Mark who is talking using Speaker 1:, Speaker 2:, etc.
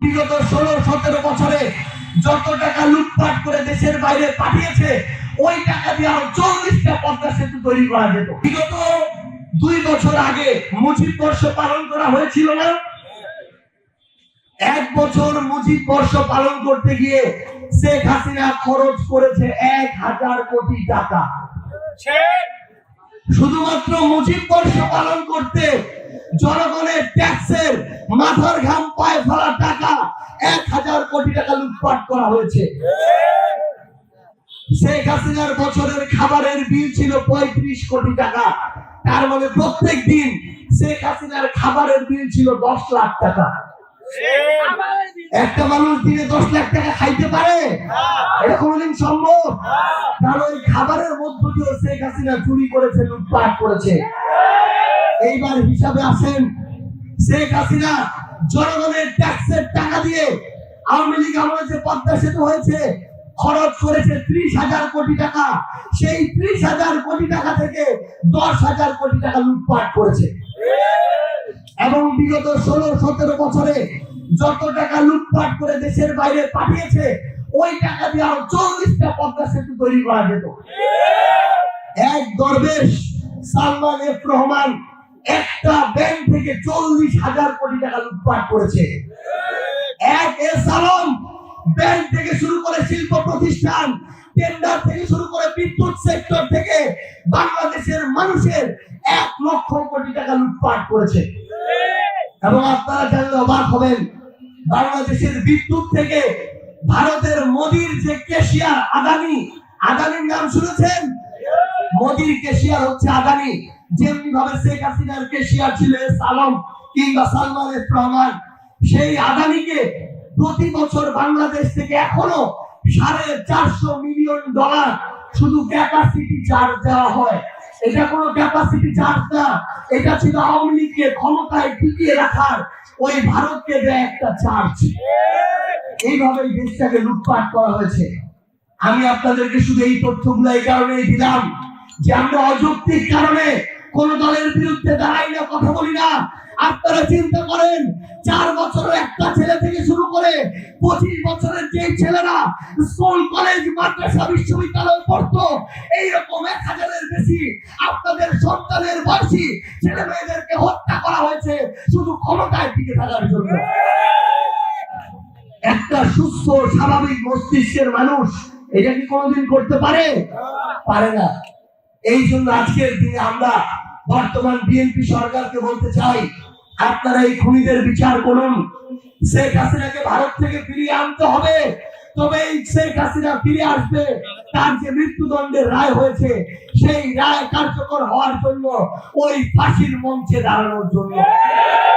Speaker 1: বিগত 16-17 বছরে যত টাকা লুটপাট করে দেশের বাইরে পাঠিয়েছে ওই টাকা দিয়ে আরো 40টা পদ্মা সেতু তৈরি করা যেত। বিগত 2 বছর আগে মুজিব বর্ষ পালন করা হয়েছিল না? 1 বছর মুজিব বর্ষ পালন করতে গিয়ে শেখ হাসিনা খরচ করেছে 1000 কোটি টাকা। শুধুমাত্র মুজিব বর্ষ পালন করতে জনগণের ট্যাক্সের মাথার ঘাম পায়ে ফেলা টাকা 1000 কোটি টাকা লুটপাট করা হয়েছে। শেখ হাসিনার বছরের খাবারের বিল ছিল 35 কোটি টাকা। তার মানে প্রত্যেক দিন শেখ হাসিনার খাবারের বিল ছিল 10 লাখ টাকা। একটা মানুষ দিনে 10 লাখ টাকা খাইতে পারে? এটা কোনদিন সম্ভব? কারণ ওই খাবারের মধ্য দিয়ে শেখ হাসিনা চুরি করেছে, লুটপাট করেছে। এইবার হিসাবে আসেন, শেখ হাসিনা জনগণের ট্যাক্সের টাকা দিয়ে আওয়ামী লীগ আমলে যে পদ্মা সেতু হয়েছে খরচ করেছে 30,000 কোটি টাকা। সেই 30,000 কোটি টাকা থেকে 10,000 কোটি টাকা লুটপাট করেছে। এবং বিগত 16-17 বছরে যত টাকা লুটপাট করে দেশের বাইরে পাঠিয়েছে ওই টাকা দিয়ে আরো 40টা পদ্মা সেতু তৈরি করা যেত। এক দরবেশ সালমান এফ রহমান একটা ব্যাংক থেকে 40,000 কোটি টাকা লুটপাট করেছে। এক এস আলম ব্যাংক থেকে শুরু করে শিল্প প্রতিষ্ঠান, টেন্ডার থেকে শুরু করে বিদ্যুৎ সেক্টর থেকে বাংলাদেশের মানুষের 1 লক্ষ কোটি টাকা লুটপাট করেছে। এবং আপনারা জানলে অবাক হবেন, বাংলাদেশের বিদ্যুৎ থেকে ভারতের মোদির যে কেশিয়ার আদানির নাম শুনেছেন? মোদির কেশিয়ার হচ্ছে আদানি। যেমনি ভাবে শেখ হাসিনার কেশিয়ার ছিল এস আলম কিংবা সালমান এফ রহমান, সেই আদানিকে প্রতি বছর বাংলাদেশ থেকে এখনো $450 মিলিয়ন শুধু ক্যাপাসিটি চার্জ দেওয়া হয়। এটা কোনো ক্যাপাসিটি চার্জ না, এটা ছিল আওয়ামী লীগকে ক্ষমতায় টিকিয়ে রাখার ওই ভারতকে দেয় একটা চার্জ। এইভাবে দেশটাকে লুটপাট করা হয়েছে। আমি আপনাদেরকে শুধু এই তথ্যগুলো এই কারণেই দিলাম যে আমরা অযৌক্তিক কারণে কোন দলের বিরুদ্ধে দাঁড়াই না, কথা বলি না। আপনারা চিন্তা করেন, 4 বছরের একটা ছেলে থেকে শুরু করে 25 বছরের যে ছেলেরা স্কুল কলেজ মাদ্রাসা বিশ্ববিদ্যালয়ে পড়তো, এইরকম 1000-এর বেশি আপনাদের সন্তানের বয়সী ছেলে মেয়েদেরকে হত্যা করা হয়েছে শুধু ক্ষমতায় টিকে থাকার জন্য। একটা সুস্থ স্বাভাবিক মস্তিষ্কের মানুষ এটা কি কোনোদিন করতে পারে? পারে না। এই জন্য আজকের দিনে আমরা বর্তমান বিএনপি সরকারকে বলতে চাই, আপনারা এই খুনিদের বিচার করুন। শেখ হাসিনাকে ভারত থেকে ফিরিয়ে আনতে হবে, তবে এই শেখ হাসিনা ফিরে আসবে তার যে মৃত্যুদণ্ডের রায় হয়েছে সেই রায় কার্যকর হওয়ার জন্য, ওই ফাঁসির মঞ্চে দাঁড়ানোর জন্য।